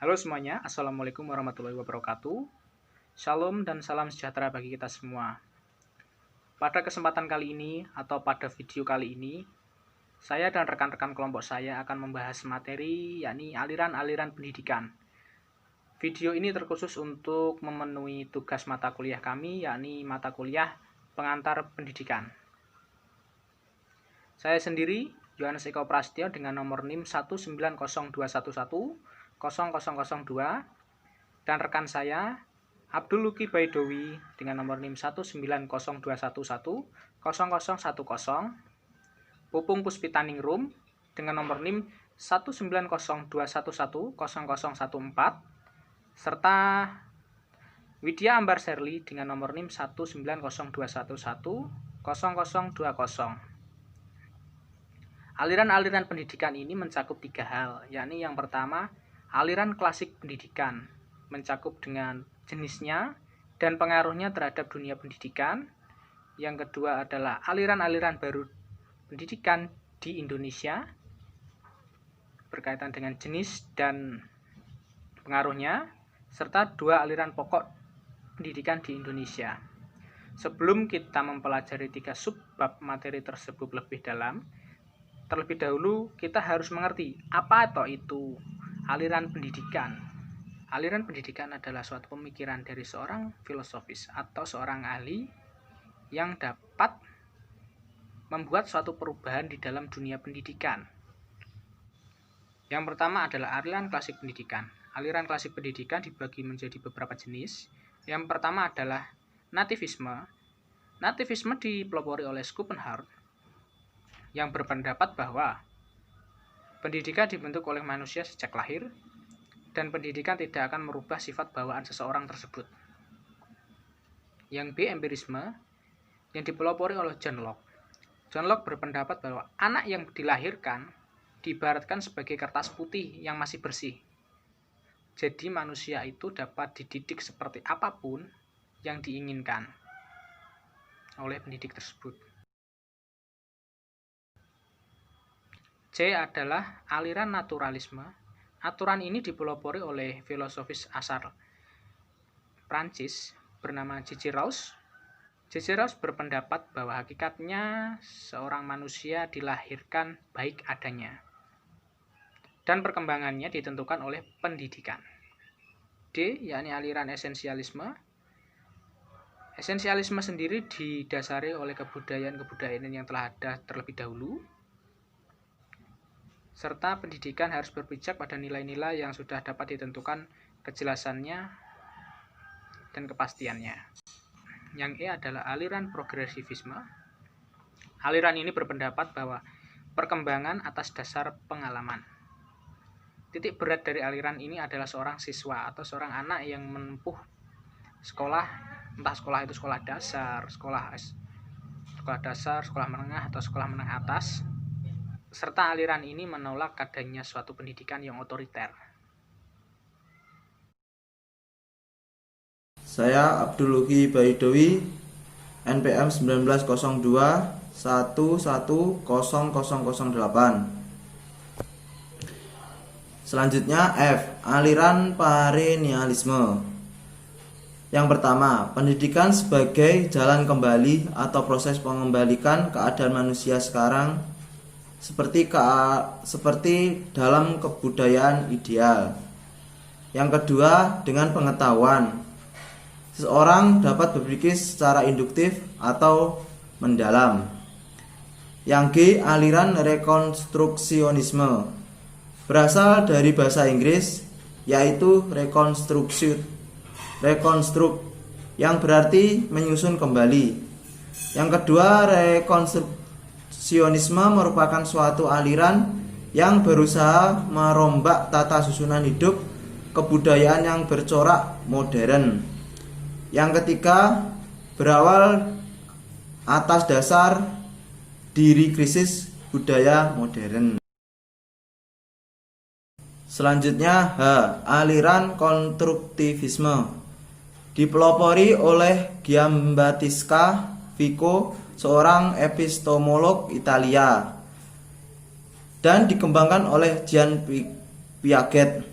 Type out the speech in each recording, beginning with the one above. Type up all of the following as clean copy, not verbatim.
Halo semuanya, Assalamualaikum warahmatullahi wabarakatuh. Shalom dan salam sejahtera bagi kita semua. Pada kesempatan kali ini atau pada video kali ini, saya dan rekan-rekan kelompok saya akan membahas materi yakni aliran-aliran pendidikan. Video ini terkhusus untuk memenuhi tugas mata kuliah kami yakni mata kuliah pengantar pendidikan. Saya sendiri, Yohanes Eko Prastyo dengan nomor NIM 19022110002 dan rekan saya Abdul Luki Baidowi dengan nomor NIM 19021110010, Pupung Puspitaningrum dengan nomor NIM 19021110014, serta Widya Ambar Serli dengan nomor NIM 19021110020. Aliran-aliran pendidikan ini mencakup 3 hal, yakni yang pertama, aliran klasik pendidikan, mencakup dengan jenisnya dan pengaruhnya terhadap dunia pendidikan. Yang kedua adalah aliran-aliran baru pendidikan di Indonesia, berkaitan dengan jenis dan pengaruhnya, serta 2 aliran pokok pendidikan di Indonesia. Sebelum kita mempelajari 3 subbab materi tersebut lebih dalam, terlebih dahulu kita harus mengerti apa itu aliran pendidikan. Aliran pendidikan adalah suatu pemikiran dari seorang filosofis atau seorang ahli yang dapat membuat suatu perubahan di dalam dunia pendidikan. Yang pertama adalah aliran klasik pendidikan. Aliran klasik pendidikan dibagi menjadi beberapa jenis. Yang pertama adalah nativisme. Nativisme dipelopori oleh Schopenhauer yang berpendapat bahwa pendidikan dibentuk oleh manusia sejak lahir dan pendidikan tidak akan merubah sifat bawaan seseorang tersebut. Yang B, empirisme, yang dipelopori oleh John Locke. John Locke berpendapat bahwa anak yang dilahirkan diibaratkan sebagai kertas putih yang masih bersih. Jadi manusia itu dapat dididik seperti apapun yang diinginkan oleh pendidik tersebut. C adalah aliran naturalisme. Aturan ini dipelopori oleh filosofis asal Prancis bernama J.J. Rousseau. J.J. Rousseau berpendapat bahwa hakikatnya seorang manusia dilahirkan baik adanya dan perkembangannya ditentukan oleh pendidikan. D, yakni aliran esensialisme. Esensialisme sendiri didasari oleh kebudayaan-kebudayaan yang telah ada terlebih dahulu, serta pendidikan harus berpijak pada nilai-nilai yang sudah dapat ditentukan kejelasannya dan kepastiannya. Yang E adalah aliran progresivisme. Aliran ini berpendapat bahwa perkembangan atas dasar pengalaman. Titik berat dari aliran ini adalah seorang siswa atau seorang anak yang menempuh sekolah, entah sekolah itu sekolah dasar, sekolah menengah atau sekolah menengah atas, serta aliran ini menolak adanya suatu pendidikan yang otoriter. Saya Abdul Luki Baidowi, NPM 1902110008. Selanjutnya F, aliran perennialisme. Yang pertama, pendidikan sebagai jalan kembali atau proses pengembalikan keadaan manusia sekarang seperti dalam kebudayaan ideal. Yang kedua, dengan pengetahuan. Seseorang dapat berpikir secara induktif atau mendalam. Yang G, aliran rekonstruksionisme. Berasal dari bahasa Inggris, yaitu rekonstruk, yang berarti menyusun kembali. Yang kedua, rekonstruksionisme merupakan suatu aliran yang berusaha merombak tata susunan hidup kebudayaan yang bercorak modern. Yang ketiga, berawal atas dasar diri krisis budaya modern. Selanjutnya H, aliran konstruktivisme. Dipelopori oleh Giambattista Vico, seorang epistemolog Italia, dan dikembangkan oleh Jean Piaget.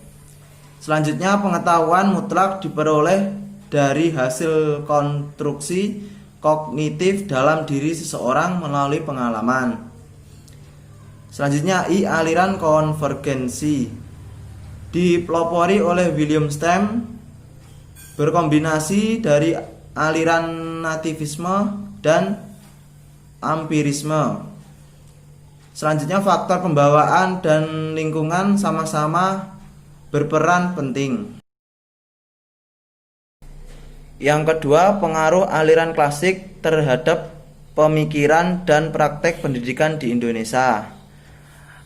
Selanjutnya, pengetahuan mutlak diperoleh dari hasil konstruksi kognitif dalam diri seseorang melalui pengalaman. Selanjutnya, aliran konvergensi dipelopori oleh William Stem, berkombinasi dari aliran nativisme dan empirisme. Selanjutnya, faktor pembawaan dan lingkungan sama-sama berperan penting. Yang kedua, pengaruh aliran klasik terhadap pemikiran dan praktek pendidikan di Indonesia.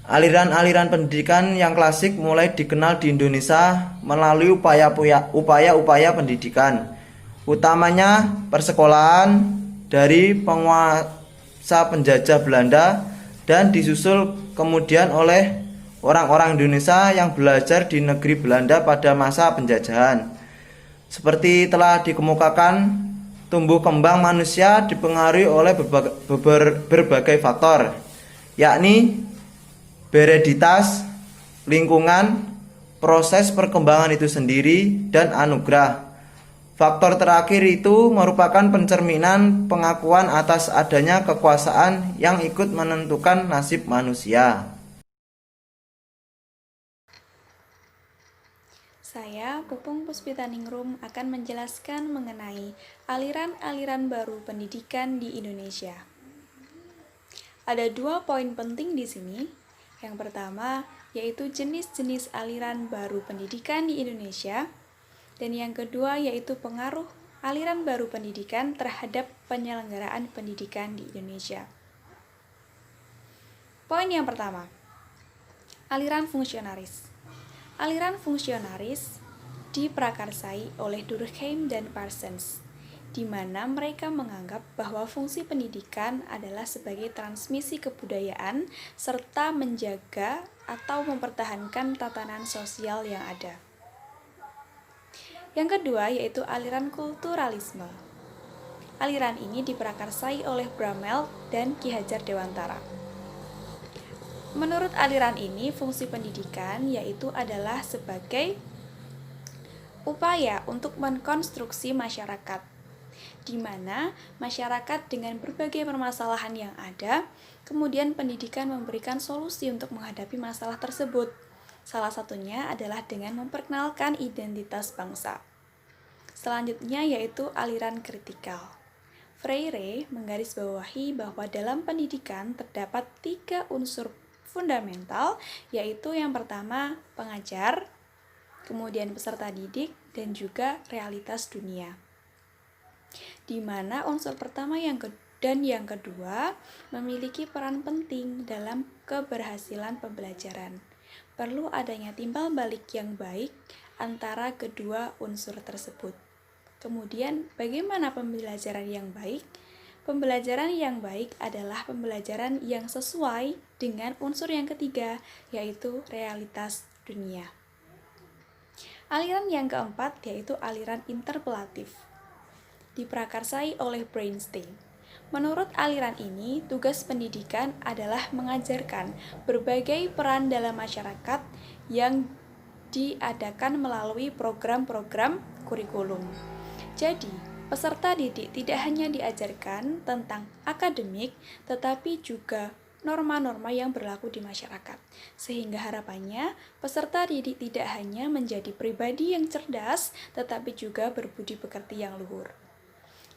Aliran-aliran pendidikan yang klasik mulai dikenal di Indonesia melalui upaya-upaya pendidikan, utamanya persekolahan dari penguasa penjajah Belanda, dan disusul kemudian oleh orang-orang Indonesia yang belajar di negeri Belanda pada masa penjajahan. Seperti telah dikemukakan, tumbuh kembang manusia dipengaruhi oleh berbagai faktor, yakni hereditas, lingkungan, proses perkembangan itu sendiri, dan anugerah. Faktor terakhir itu merupakan pencerminan pengakuan atas adanya kekuasaan yang ikut menentukan nasib manusia. Saya, Pupung Puspitaningrum, akan menjelaskan mengenai aliran-aliran baru pendidikan di Indonesia. Ada 2 poin penting di sini. Yang pertama, yaitu jenis-jenis aliran baru pendidikan di Indonesia. Dan yang kedua, yaitu pengaruh aliran baru pendidikan terhadap penyelenggaraan pendidikan di Indonesia. Poin yang pertama, aliran fungsionaris. Aliran fungsionaris diprakarsai oleh Durkheim dan Parsons, di mana mereka menganggap bahwa fungsi pendidikan adalah sebagai transmisi kebudayaan serta menjaga atau mempertahankan tatanan sosial yang ada. Yang kedua yaitu aliran kulturalisme. Aliran ini diprakarsai oleh Bramel dan Ki Hajar Dewantara. Menurut aliran ini, fungsi pendidikan yaitu adalah sebagai upaya untuk mengkonstruksi masyarakat, di mana masyarakat dengan berbagai permasalahan yang ada, kemudian pendidikan memberikan solusi untuk menghadapi masalah tersebut. Salah satunya adalah dengan memperkenalkan identitas bangsa. Selanjutnya yaitu aliran kritikal. Freire menggarisbawahi bahwa dalam pendidikan terdapat 3 unsur fundamental, yaitu yang pertama pengajar, kemudian peserta didik, dan juga realitas dunia. Di mana unsur pertama dan yang kedua memiliki peran penting dalam keberhasilan pembelajaran. Perlu adanya timbal balik yang baik antara kedua unsur tersebut. Kemudian, bagaimana pembelajaran yang baik? Pembelajaran yang baik adalah pembelajaran yang sesuai dengan unsur yang ketiga, yaitu realitas dunia. Aliran yang keempat yaitu aliran interpelatif, diprakarsai oleh Bernstein. Menurut aliran ini, tugas pendidikan adalah mengajarkan berbagai peran dalam masyarakat yang diadakan melalui program-program kurikulum. Jadi, peserta didik tidak hanya diajarkan tentang akademik, tetapi juga norma-norma yang berlaku di masyarakat. Sehingga harapannya, peserta didik tidak hanya menjadi pribadi yang cerdas, tetapi juga berbudi pekerti yang luhur.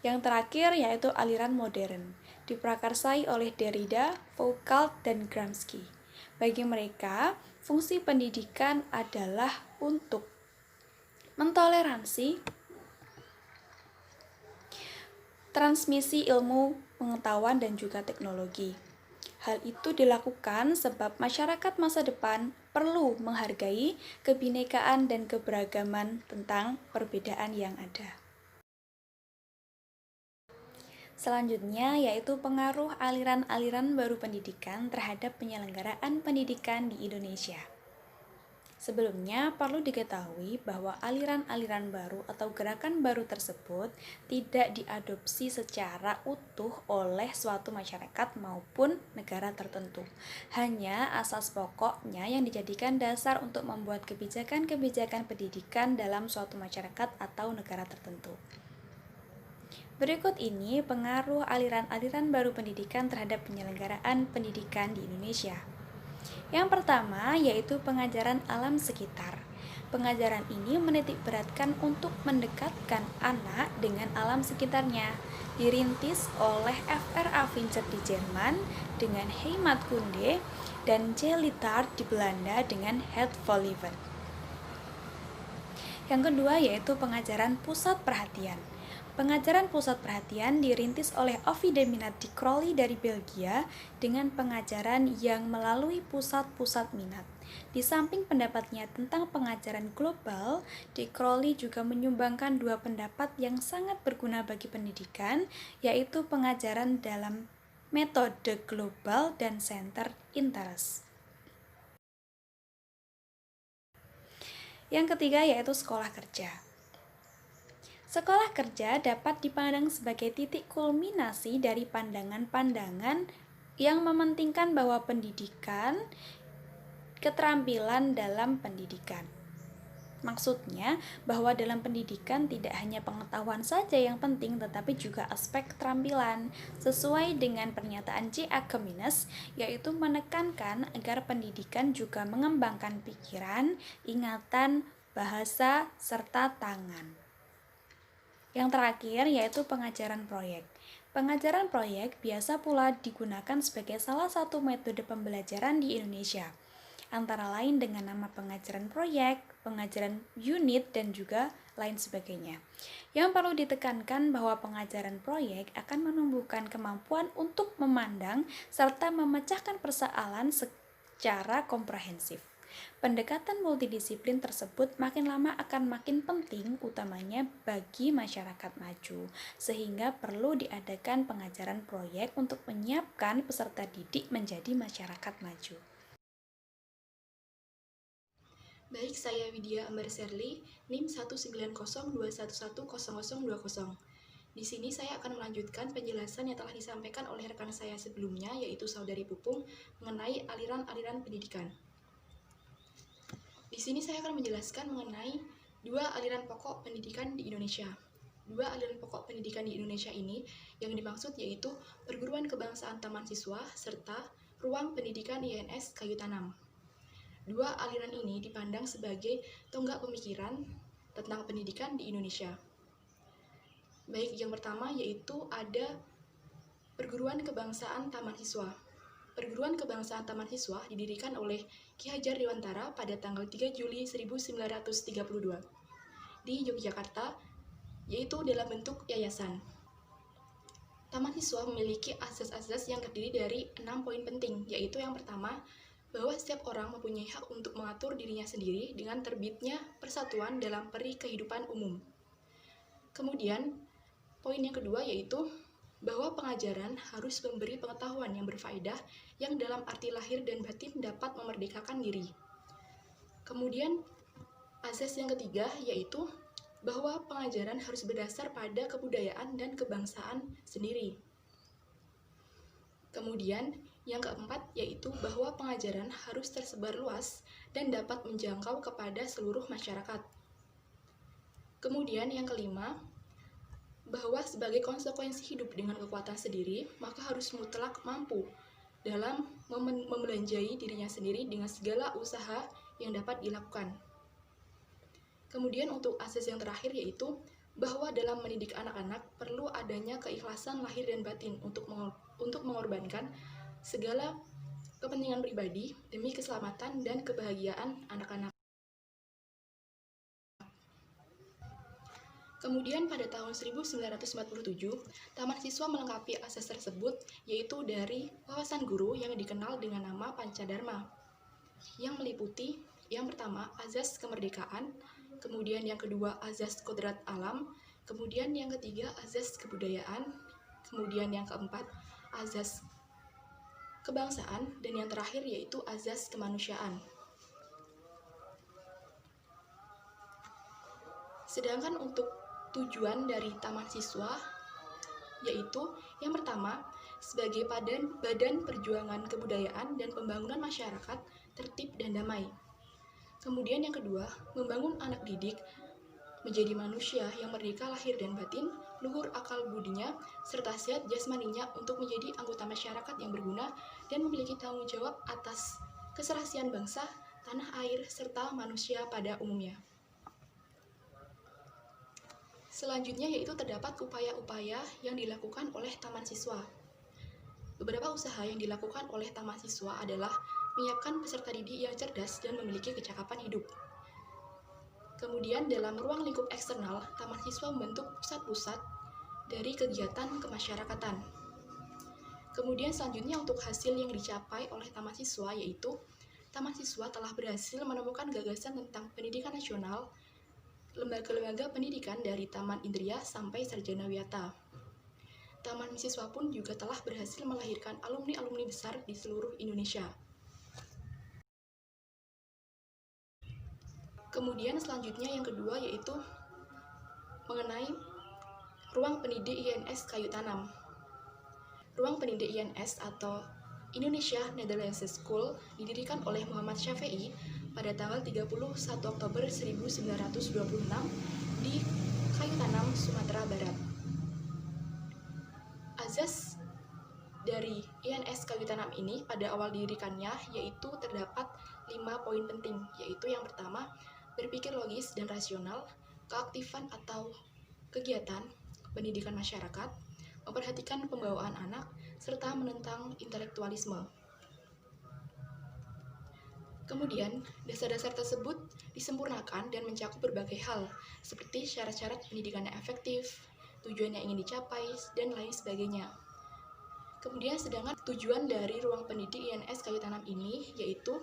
Yang terakhir yaitu aliran modern, diprakarsai oleh Derrida, Foucault, dan Gramsci. Bagi mereka, fungsi pendidikan adalah untuk mentoleransi transmisi ilmu, pengetahuan, dan juga teknologi. Hal itu dilakukan sebab masyarakat masa depan perlu menghargai kebinekaan dan keberagaman tentang perbedaan yang ada. Selanjutnya yaitu pengaruh aliran-aliran baru pendidikan terhadap penyelenggaraan pendidikan di Indonesia. Sebelumnya, perlu diketahui bahwa aliran-aliran baru atau gerakan baru tersebut tidak diadopsi secara utuh oleh suatu masyarakat maupun negara tertentu. Hanya asas pokoknya yang dijadikan dasar untuk membuat kebijakan-kebijakan pendidikan dalam suatu masyarakat atau negara tertentu. Berikut ini pengaruh aliran-aliran baru pendidikan terhadap penyelenggaraan pendidikan di Indonesia. Yang pertama yaitu pengajaran alam sekitar. Pengajaran ini menitik beratkan untuk mendekatkan anak dengan alam sekitarnya. Dirintis oleh F.R.A. Vintcher di Jerman dengan Heimat Kunde dan J. Lyotard di Belanda dengan Het Volleybal. Yang kedua yaitu pengajaran pusat perhatian. Pengajaran pusat perhatian dirintis oleh Ovid Minat di Crowley dari Belgia dengan pengajaran yang melalui pusat-pusat minat. Di samping pendapatnya tentang pengajaran global, di Crowley juga menyumbangkan dua pendapat yang sangat berguna bagi pendidikan, yaitu pengajaran dalam metode global dan center interest. Yang ketiga yaitu sekolah kerja. Sekolah kerja dapat dipandang sebagai titik kulminasi dari pandangan-pandangan yang mementingkan bahwa pendidikan, keterampilan dalam pendidikan. Maksudnya bahwa dalam pendidikan tidak hanya pengetahuan saja yang penting, tetapi juga aspek keterampilan, sesuai dengan pernyataan J. Akermanis, yaitu menekankan agar pendidikan juga mengembangkan pikiran, ingatan, bahasa, serta tangan. Yang terakhir yaitu pengajaran proyek. Pengajaran proyek biasa pula digunakan sebagai salah satu metode pembelajaran di Indonesia, antara lain dengan nama pengajaran proyek, pengajaran unit, dan juga lain sebagainya. Yang perlu ditekankan bahwa pengajaran proyek akan menumbuhkan kemampuan untuk memandang serta memecahkan persoalan secara komprehensif. Pendekatan multidisiplin tersebut makin lama akan makin penting, utamanya bagi masyarakat maju, sehingga perlu diadakan pengajaran proyek untuk menyiapkan peserta didik menjadi masyarakat maju. Baik, saya Widya Ambar Serli, NIM 19021110020. Di sini saya akan melanjutkan penjelasan yang telah disampaikan oleh rekan saya sebelumnya, yaitu Saudari Pupung, mengenai aliran-aliran pendidikan. Di sini saya akan menjelaskan mengenai dua aliran pokok pendidikan di Indonesia. Dua aliran pokok pendidikan di Indonesia ini yang dimaksud yaitu Perguruan Kebangsaan Taman Siswa serta Ruang Pendidikan INS Kayu Tanam. Dua aliran ini dipandang sebagai tonggak pemikiran tentang pendidikan di Indonesia. Baik, yang pertama yaitu ada Perguruan Kebangsaan Taman Siswa. Perguruan Kebangsaan Taman Siswa didirikan oleh Ki Hajar Dewantara pada tanggal 3 Juli 1932 di Yogyakarta, yaitu dalam bentuk yayasan. Taman Siswa memiliki asas-asas yang terdiri dari 6 poin penting, yaitu yang pertama, bahwa setiap orang mempunyai hak untuk mengatur dirinya sendiri dengan terbitnya persatuan dalam peri kehidupan umum. Kemudian, poin yang kedua yaitu bahwa pengajaran harus memberi pengetahuan yang berfaedah yang dalam arti lahir dan batin dapat memerdekakan diri. Kemudian, asas yang ketiga yaitu bahwa pengajaran harus berdasar pada kebudayaan dan kebangsaan sendiri. Kemudian, yang keempat yaitu bahwa pengajaran harus tersebar luas dan dapat menjangkau kepada seluruh masyarakat. Kemudian, yang kelima, bahwa sebagai konsekuensi hidup dengan kekuatan sendiri, maka harus mutlak mampu dalam membelanjai dirinya sendiri dengan segala usaha yang dapat dilakukan. Kemudian untuk asas yang terakhir yaitu bahwa dalam mendidik anak-anak perlu adanya keikhlasan lahir dan batin untuk mengorbankan segala kepentingan pribadi demi keselamatan dan kebahagiaan anak-anak. Kemudian pada tahun 1947, Taman Siswa melengkapi asas tersebut, yaitu dari wawasan guru yang dikenal dengan nama Pancadharma, yang meliputi yang pertama azas kemerdekaan, kemudian yang kedua azas kodrat alam, kemudian yang ketiga azas kebudayaan, kemudian yang keempat azas kebangsaan, dan yang terakhir yaitu azas kemanusiaan. Sedangkan untuk tujuan dari Taman Siswa yaitu yang pertama, sebagai badan perjuangan kebudayaan dan pembangunan masyarakat tertib dan damai. Kemudian yang kedua, membangun anak didik menjadi manusia yang merdeka lahir dan batin, luhur akal budinya, serta sehat jasmaninya untuk menjadi anggota masyarakat yang berguna dan memiliki tanggung jawab atas keserasian bangsa, tanah air, serta manusia pada umumnya. Selanjutnya yaitu terdapat upaya-upaya yang dilakukan oleh Taman Siswa. Beberapa usaha yang dilakukan oleh Taman Siswa adalah menyiapkan peserta didik yang cerdas dan memiliki kecakapan hidup. Kemudian dalam ruang lingkup eksternal, Taman Siswa membentuk pusat-pusat dari kegiatan kemasyarakatan. Kemudian selanjutnya untuk hasil yang dicapai oleh Taman Siswa yaitu Taman Siswa telah berhasil menemukan gagasan tentang pendidikan nasional, lembaga-lembaga pendidikan dari Taman Indria sampai Sarjana Wiyata. Taman Siswa pun juga telah berhasil melahirkan alumni-alumni besar di seluruh Indonesia. Kemudian selanjutnya yang kedua yaitu mengenai Ruang Pendidik INS Kayu Tanam. Ruang Pendidik INS atau Indonesia Netherlands School didirikan oleh Muhammad Syafi'i pada tanggal 31 Oktober 1926 di Kayu Tanam, Sumatera Barat. Azas dari INS Kayu Tanam ini pada awal didirikannya yaitu terdapat 5 poin penting, yaitu yang pertama, berpikir logis dan rasional, keaktifan atau kegiatan pendidikan masyarakat, memperhatikan pembawaan anak, serta menentang intelektualisme. Kemudian, dasar-dasar tersebut disempurnakan dan mencakup berbagai hal, seperti syarat-syarat pendidikan yang efektif, tujuan yang ingin dicapai, dan lain sebagainya. Kemudian, sedangkan tujuan dari ruang pendidik INS Kayu Tanam ini yaitu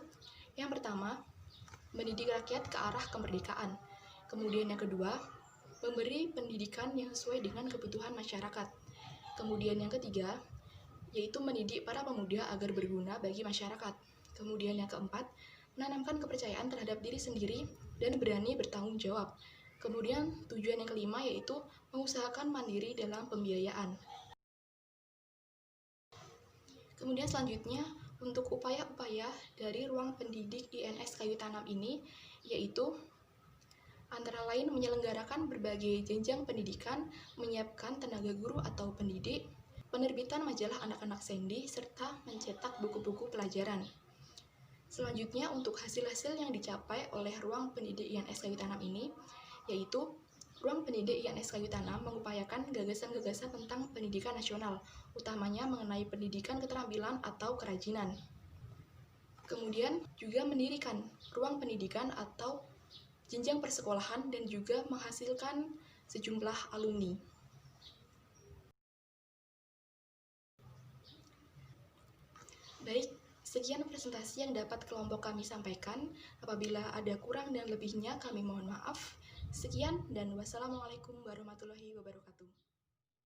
yang pertama, mendidik rakyat ke arah kemerdekaan. Kemudian yang kedua, memberi pendidikan yang sesuai dengan kebutuhan masyarakat. Kemudian yang ketiga, yaitu mendidik para pemuda agar berguna bagi masyarakat. Kemudian yang keempat, menanamkan kepercayaan terhadap diri sendiri dan berani bertanggung jawab. Kemudian tujuan yang kelima yaitu mengusahakan mandiri dalam pembiayaan. Kemudian selanjutnya, untuk upaya-upaya dari ruang pendidik INS Kayu Tanam ini, yaitu antara lain menyelenggarakan berbagai jenjang pendidikan, menyiapkan tenaga guru atau pendidik, penerbitan majalah anak-anak sendi, serta mencetak buku-buku pelajaran. Selanjutnya, untuk hasil-hasil yang dicapai oleh ruang pendidik INS Kayu Tanam ini, yaitu Ruang Pendidik INS Kayu Tanam mengupayakan gagasan-gagasan tentang pendidikan nasional, utamanya mengenai pendidikan keterampilan atau kerajinan. Kemudian juga mendirikan ruang pendidikan atau jenjang persekolahan dan juga menghasilkan sejumlah alumni. Baik, sekian presentasi yang dapat kelompok kami sampaikan. Apabila ada kurang dan lebihnya, kami mohon maaf. Sekian dan wassalamualaikum warahmatullahi wabarakatuh.